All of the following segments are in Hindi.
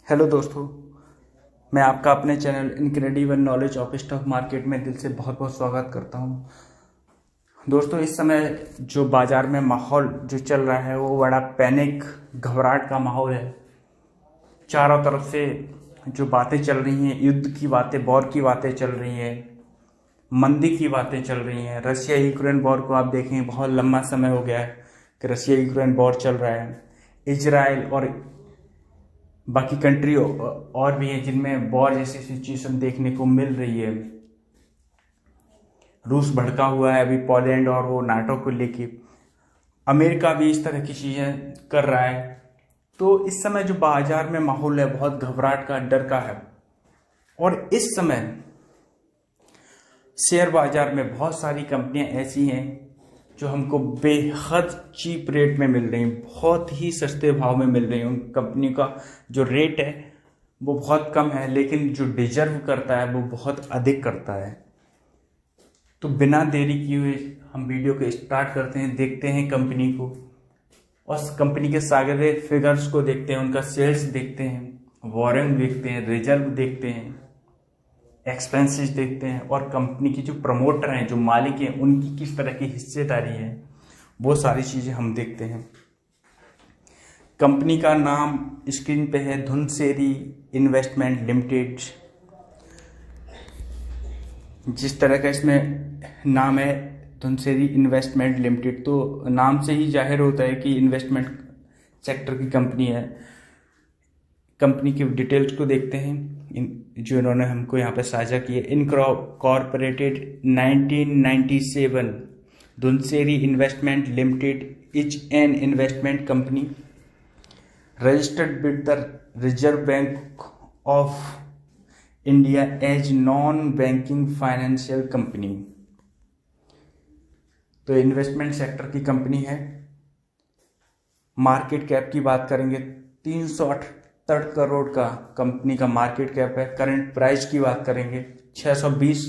हेलो दोस्तों, मैं आपका अपने channel incredible knowledge of stock market में दिल से बहुत बहुत स्वागत करता हूं। दोस्तों, इस समय जो बाजार में माहौल जो चल रहा है वो बड़ा पैनिक घबराहट का माहौल है। चारों तरफ से जो बातें चल रही हैं, युद्ध की बातें, वॉर की बातें चल रही हैं, मंदी की बातें चल रही हैं। रशिया यूक्रेन वॉर को आप देखें, बहुत लंबा समय हो गया है कि रशिया यूक्रेन वॉर चल रहा है। इजराइल और बाकी कंट्री और भी हैं जिनमें वॉर जैसी सिचुएशन देखने को मिल रही है। रूस भड़का हुआ है अभी पोलैंड और वो नाटो को लेके। अमेरिका भी इस तरह की चीजें कर रहा है। तो इस समय जो बाजार में माहौल है बहुत घबराहट का, डर का है। और इस समय शेयर बाजार में बहुत सारी कंपनियां ऐसी हैं जो हमको बेहद चीप रेट में मिल रही हैं, बहुत ही सस्ते भाव में मिल रही हैं। उन कंपनी का जो रेट है वो बहुत कम है, लेकिन जो डिजर्व करता है वो बहुत अधिक करता है। तो बिना देरी किए हुए हम वीडियो को स्टार्ट करते हैं, देखते हैं कंपनी को और कंपनी के सारे फिगर्स को देखते हैं, उनका सेल्स देखते हैं, वारंट देखते हैं, रिजर्व देखते हैं, एक्सपेंसेस देखते हैं और कंपनी की जो प्रमोटर हैं, जो मालिक हैं, उनकी किस तरह की हिस्सेदारी है, वो सारी चीजें हम देखते हैं। कंपनी का नाम स्क्रीन पे है, धुनसेरी इन्वेस्टमेंट लिमिटेड। जिस तरह का इसमें नाम है धुनसेरी इन्वेस्टमेंट लिमिटेड, तो नाम से ही जाहिर होता है कि इन्वेस्टमेंट सेक्टर की कंपनी है। कंपनी की डिटेल्स को देखते हैं जो इन्होंने हमको यहाँ पे साझा किए। Incorporated 1997, Dhunseri investment limited is an investment company registered with the Reserve Bank of India as non banking financial company. तो इन्वेस्टमेंट सेक्टर की कंपनी है। मार्केट कैप की बात करेंगे 378 करोड़ का कंपनी का मार्केट कैप है। करंट प्राइस की बात करेंगे 620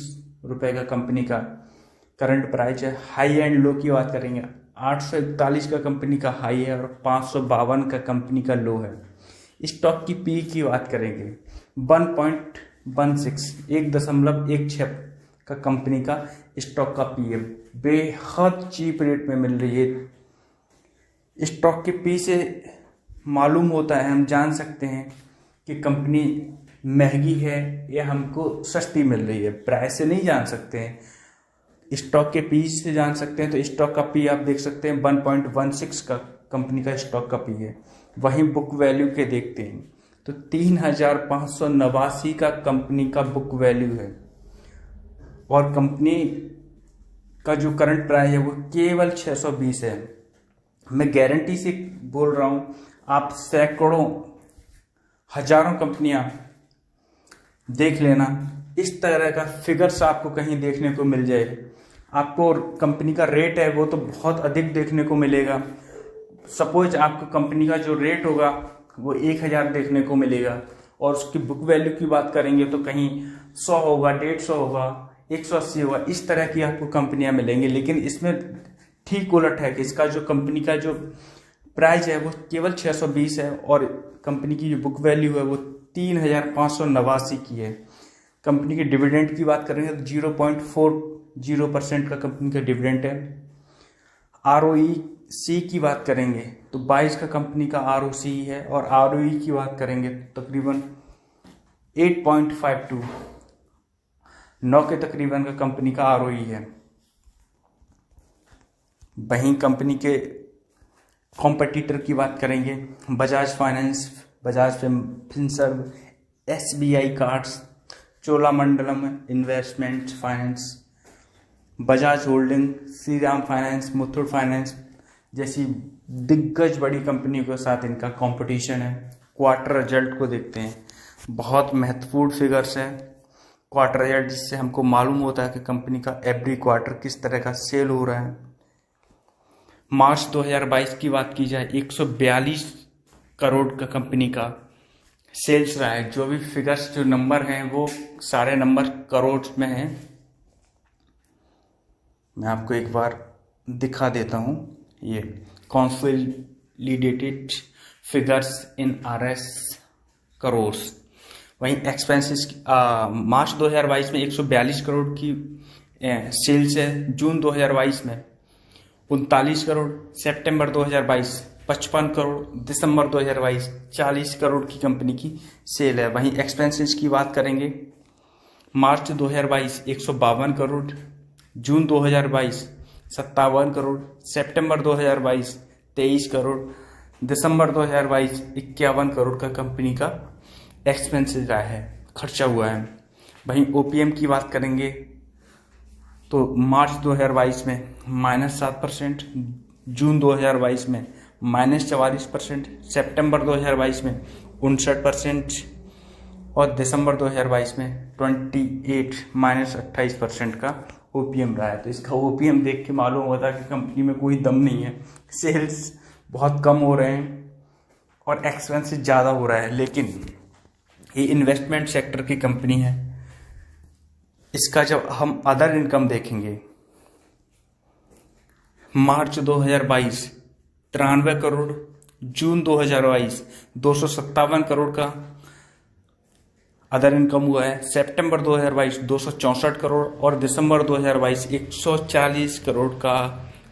रुपए का कंपनी का करंट प्राइस है। हाई एंड लो की बात करेंगे 841 का कंपनी का हाई है और 552 का कंपनी का लो है। स्टॉक की पी की बात करेंगे 1.16, 1.16 का कंपनी का स्टॉक का पी है। बेहद चीप रेट में मिल रही है। स्टॉक के पी से मालूम होता है, हम जान सकते हैं कि कंपनी महंगी है या हमको सस्ती मिल रही है। प्राइस से नहीं जान सकते हैं, स्टॉक के पी से जान सकते हैं। तो स्टॉक का पी आप देख सकते हैं 1.16 का कंपनी का स्टॉक का पी है। वहीं बुक वैल्यू के देखते हैं तो 3589 का कंपनी का बुक वैल्यू है और कंपनी का जो करंट प्राइस है वो केवल 620 है। मैं गारंटी से बोल रहा हूं, आप सैकड़ों हजारों कंपनियां देख लेना, इस तरह का फिगर्स आपको कहीं देखने को मिल जाए। आपको कंपनी का रेट है वो तो बहुत अधिक देखने को मिलेगा। सपोज आपको कंपनी का जो रेट होगा वो 1000 देखने को मिलेगा और उसकी बुक वैल्यू की बात करेंगे तो कहीं 100 होगा, 150 होगा, 180 होगा। इस तरह की आपको कंपनियां मिलेंगी। लेकिन इसमें ठीक उलट है कि इसका जो कंपनी का जो प्राइस है वो केवल 620 है और कंपनी की जो बुक वैल्यू है वो 3589 की है। कंपनी के डिविडेंड की बात करेंगे तो 0.40% का कंपनी का डिविडेंड है। ROC की बात करेंगे तो 22 का कंपनी का ROC है और ROE की बात करेंगे तो तकरीबन 8.52, 9 के तकरीबन का कंपनी का ROE है। वहीं कंपनी के कॉम्पिटिटर की बात करेंगे Bajaj finance, Bajaj Finserv, SBI cards, Cholamandalam investment finance, Bajaj holding, Shriram finance, Muthoot finance जैसी दिग्गज बड़ी कंपनियों के साथ इनका कंपटीशन है। क्वार्टर रिजल्ट को देखते हैं, बहुत महत्वपूर्ण फिगर्स है क्वार्टर रिजल्ट, जिससे हमको मालूम होता है कि कंपनी का एवरी क्वार्टर किस तरह का सेल हो रहा है। मार्च 2022 की बात की जाए 142 करोड़ का कंपनी का सेल्स रहा है। जो भी फिगर्स, जो नंबर हैं वो सारे नंबर करोड़ में हैं। मैं आपको एक बार दिखा देता हूं, ये consolidated figures in RS crore. वहीं एक्सपेंसेस मार्च 2022 में 142 करोड़ की सेल्स है, जून 2022 में 39 करोड़, सितंबर 2022 55 करोड़, दिसंबर 2022 40 करोड़ की कंपनी की सेल है। वहीं एक्सपेंसेस की बात करेंगे, मार्च 2022 152 करोड़, जून 2022 57 करोड़, सितंबर 2022 23 करोड़, दिसंबर 2022 51 करोड़ का कंपनी का एक्सपेंसेस रहा है, खर्चा हुआ है। वहीं ओपीएम की बात करेंगे तो मार्च 2022 में -7%, जून 2022 में -44%, सितंबर 2022 में 59% और दिसंबर 2022 में 28% का ओपीएम रहा है। तो इसका ओपीएम देख के मालूम होता है कि कंपनी में कोई दम नहीं है, सेल्स बहुत कम हो रहे हैं और एक्सपेंसेस ज़्यादा हो रहा है। लेकिन ये इन्वेस्टमेंट सेक्टर की कंपनी है। इसका जब हम अदर इनकम देखेंगे, मार्च 2022 93 करोड़, जून 2022 257 करोड़ का अदर इनकम हुआ है, सितंबर 2022 264 करोड़ और दिसंबर 2022 140 करोड़ का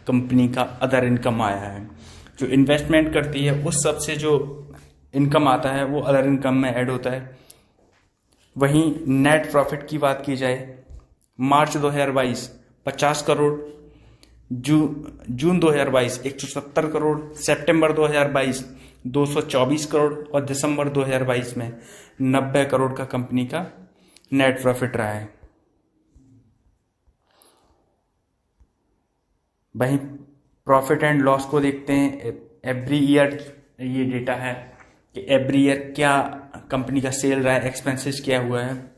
कंपनी का अदर इनकम आया है। जो इन्वेस्टमेंट करती है उस सब से जो इनकम आता है वो अदर इनकम में ऐड होता है। वहीं नेट प्रॉफिट की बात की जाए, मार्च 2022 50 करोड़, जून 2022 170 करोड़, सितंबर 2022 224 करोड़ और दिसंबर 2022 में 90 करोड़ का कंपनी का नेट प्रॉफिट रहा है। वहीं प्रॉफिट एंड लॉस को देखते हैं। एवरी ईयर ये डेटा है कि एवरी ईयर क्या कंपनी का सेल रहा है, एक्सपेंसेस क्या हुआ है।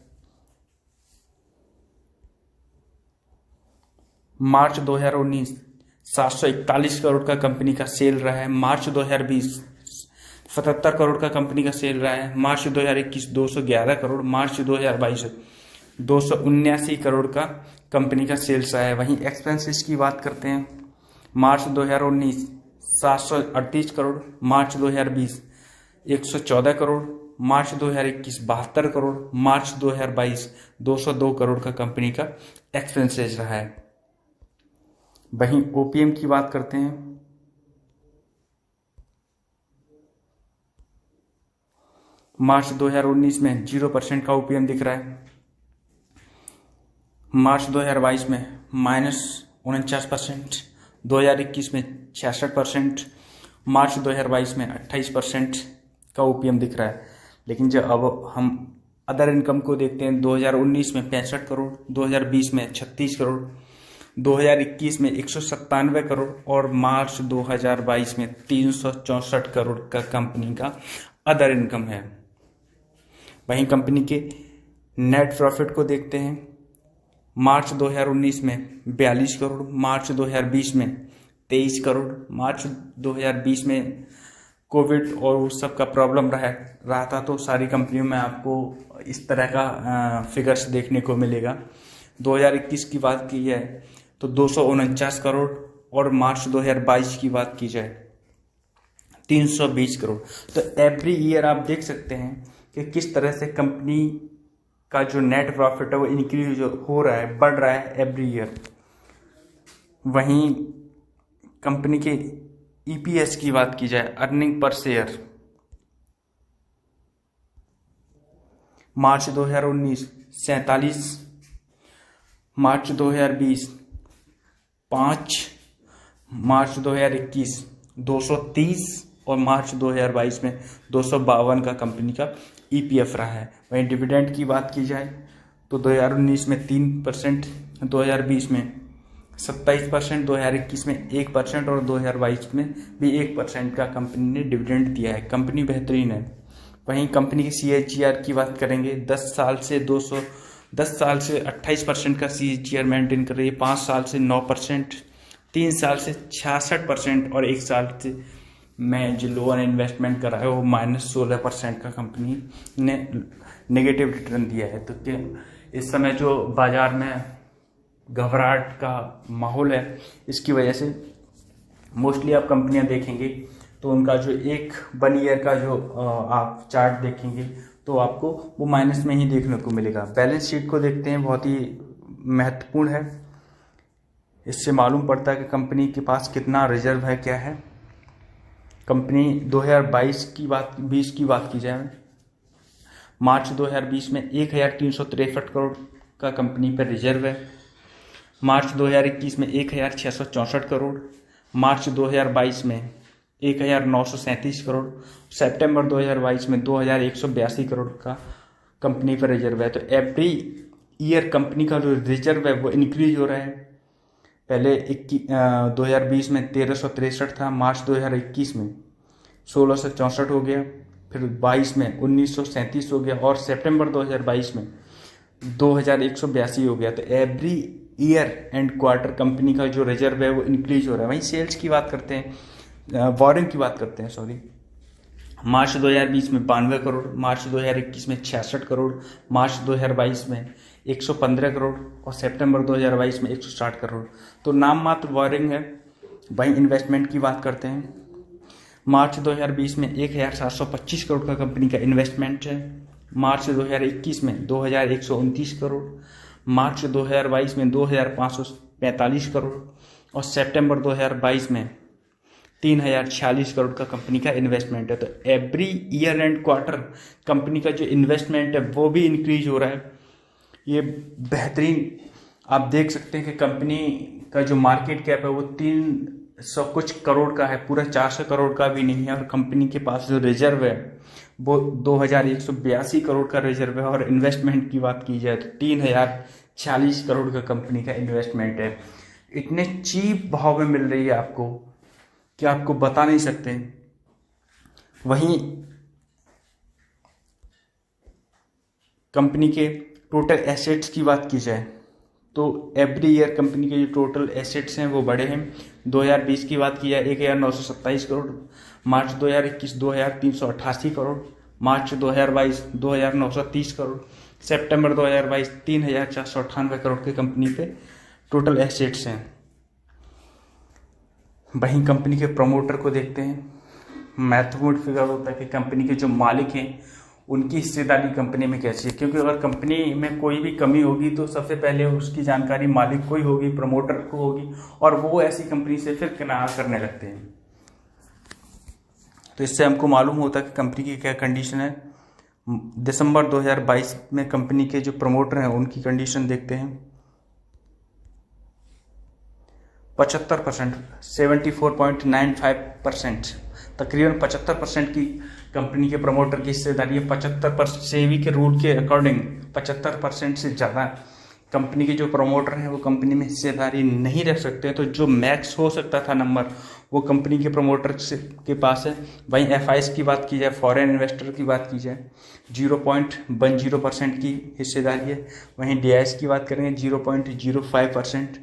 मार्च 2019 741 करोड़ का कंपनी का सेल रहा है, मार्च 2020 77 करोड़ का कंपनी का सेल रहा है, मार्च 2021 211 करोड़, मार्च 2022 279 करोड़ का कंपनी का सेल्स रहा है। वहीं एक्सपेंसेस की बात करते हैं, मार्च 2019 738 करोड़, मार्च 2020 114 करोड़, मार्च 2021 72 करोड़, मार्च 2022 202 करोड़ का कंपनी का एक्सपेंसेस रहा है। वहीं ओपीएम की बात करते हैं, मार्च 2019 में 0% का ओपीएम दिख रहा है, मार्च 2022 में -49%, 2021 में 66%, मार्च 2022 में 28% का ओपीएम दिख रहा है। लेकिन जब अब हम अदर इनकम को देखते हैं, 2019 में 65 करोड़, 2020 में 36 करोड़, 2021 में 197 करोड़ और मार्च 2022 में 364 करोड़ का कंपनी का अदर इनकम है। वहीं कंपनी के नेट प्रॉफिट को देखते हैं, मार्च 2019 में 42 करोड़, मार्च 2020 में 23 करोड़, मार्च 2020 में कोविड और उस सब का प्रॉब्लम रहा था, तो सारी कंपनियों में आपको इस तरह का फिगर्स देखने को मिलेगा। 2021 की बात की जाए तो 249 करोड़ और मार्च 2022 की बात की जाए 320 करोड़। तो एवरी ईयर आप देख सकते हैं कि किस तरह से कंपनी का जो नेट प्रॉफिट है वो इंक्रीज हो रहा है, बढ़ रहा है एवरी ईयर। वहीं कंपनी के ईपीएस की बात की जाए, अर्निंग पर शेयर, मार्च 2019 47, मार्च 2020 5, मार्च 2021 230 और मार्च 2022 में 252 का कंपनी का ईपीएफ रहा है। वहीं डिविडेंड की बात की जाए तो 2019 में 3%, 2020 में 27%, 2021 में 1% और 2022 में भी 1% का कंपनी ने डिविडेंड दिया है। कंपनी बेहतरीन है। वहीं कंपनी की सीएजीआर की बात करेंगे, 10 साल से 28% का सीएजीआर मेंटेन कर रही है, 5 साल से 9%, 3 साल से 66% और 1 साल से में जो लोअर इन्वेस्टमेंट करा है वो -16% का कंपनी ने नेगेटिव रिटर्न दिया है। तो इस समय जो बाजार में घबराहट का माहौल है, इसकी वजह से मोस्टली आप कंपनियां देखेंगे तो उनका जो एक 1 ईयर का जो आप चार्ट देखेंगे तो आपको वो माइनस में ही देखने को मिलेगा। बैलेंस शीट को देखते हैं, बहुत ही महत्वपूर्ण है। इससे मालूम पड़ता है कि कंपनी के पास कितना रिजर्व है, क्या है। कंपनी 2022 की बात 20 की बात की जाए, मार्च 2020 में 1363 करोड़ का कंपनी पर रिजर्व है। मार्च 2021 में 1664 करोड़, मार्च 2022 में 1937 करोड़, सितंबर 2022 में 2182 करोड़ का कंपनी पर रिजर्व है। तो एवरी ईयर कंपनी का जो रिजर्व है वो इंक्रीज हो रहा है। पहले 2020 में 1363 था, मार्च 2021 में 1664 हो गया, फिर 22 में 1937 हो गया और सितंबर 2022 में 2182 हो गया। तो every year and quarter company का जो रिजर्व है वो इंक्रीज हो रहा है। वहीं सेल्स की बात करते हैं, बोरिंग की बात करते हैं, सॉरी। मार्च 2020 में 92 करोड़, मार्च 2021 में 66 करोड़, मार्च 2022 में 115 करोड़ और सितंबर 2022 में 160 करोड़। तो नाम मात्र बोरिंग है। वहीं इन्वेस्टमेंट की बात करते हैं, मार्च 2020 में 1725 करोड़ का कंपनी का इन्वेस्टमेंट है, मार्च 2021 में 2129 करोड़, मार्च 2022 में 2545 करोड़ और सितंबर 2022 में 3046 करोड़ का कंपनी का इन्वेस्टमेंट है। तो every year and quarter company का जो इन्वेस्टमेंट है वो भी इंक्रीज हो रहा है। ये बेहतरीन आप देख सकते हैं कि कंपनी का जो मार्केट कैप है वो 300 कुछ करोड़ का है, पूरा 400 करोड़ का भी नहीं है। और कंपनी के पास जो रिजर्व है वो 2182 करोड़ का रिजर्व है। और इन्वेस्टमेंट की बात की जाए तो 3046 करोड़ का कंपनी का इन्वेस्टमेंट है। इतने चीप भाव में मिल रही है आपको कि आपको बता नहीं सकते। वहीं कंपनी के टोटल एसेट्स की बात की जाए तो एवरी ईयर कंपनी के जो टोटल एसेट्स हैं वो बढ़े हैं। 2020 की बात की जाए 1927 करोड़, मार्च 2021 2388 करोड़, मार्च 2022 2930 करोड़, सितंबर 2022 3498 करोड़ के कंपनी पे टोटल एसेट्स हैं। वहीं कंपनी के प्रमोटर को देखते हैं। महत्वपूर्ण फिगर होता है कि कंपनी के जो मालिक हैं उनकी हिस्सेदारी कंपनी में कैसी है, क्योंकि अगर कंपनी में कोई भी कमी होगी तो सबसे पहले उसकी जानकारी मालिक को ही होगी, प्रमोटर को होगी, और वो ऐसी कंपनी से फिर किनारा करने लगते हैं। तो इससे हमको मालूम होता है कि कंपनी की क्या कंडीशन है। दिसंबर 2022 में कंपनी के जो प्रमोटर हैं उनकी कंडीशन देखते हैं। 75%, 74.95%, तकरीबन 75% की कंपनी के प्रमोटर की हिस्सेदारी है। 75% सेबी के रूल के अकॉर्डिंग 75% से ज़्यादा कंपनी के जो प्रमोटर हैं वो कंपनी में हिस्सेदारी नहीं रख सकते हैं। तो जो मैक्स हो सकता था नंबर वो कंपनी के प्रमोटर के पास है। वहीं एफआईएस की बात की जाए, फॉरेन इन्वेस्टर की बात की जाए, 0.10% की हिस्सेदारी है। वहीं डीआईएस की बात करेंगे 0.05%,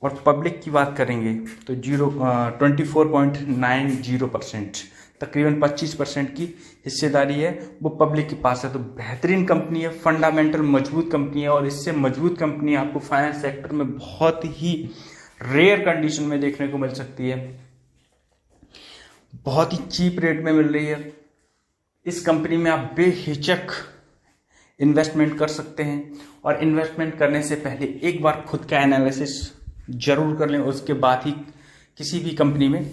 और पब्लिक की बात करेंगे तो 24.90%, तकरीबन 25% की हिस्सेदारी है वो पब्लिक के पास है। तो बेहतरीन कंपनी है, फंडामेंटल मजबूत कंपनी है, और इससे मजबूत कंपनी आपको फाइनेंस सेक्टर में बहुत ही रेयर कंडीशन में देखने को मिल सकती है। बहुत ही चीप रेट में मिल रही है। इस कंपनी में आप बेहिचक इन्वेस्टमेंट कर सकते हैं, और इन्वेस्टमेंट करने से पहले एक बार खुद का एनालिसिस जरूर कर लें, उसके बाद ही किसी भी कंपनी में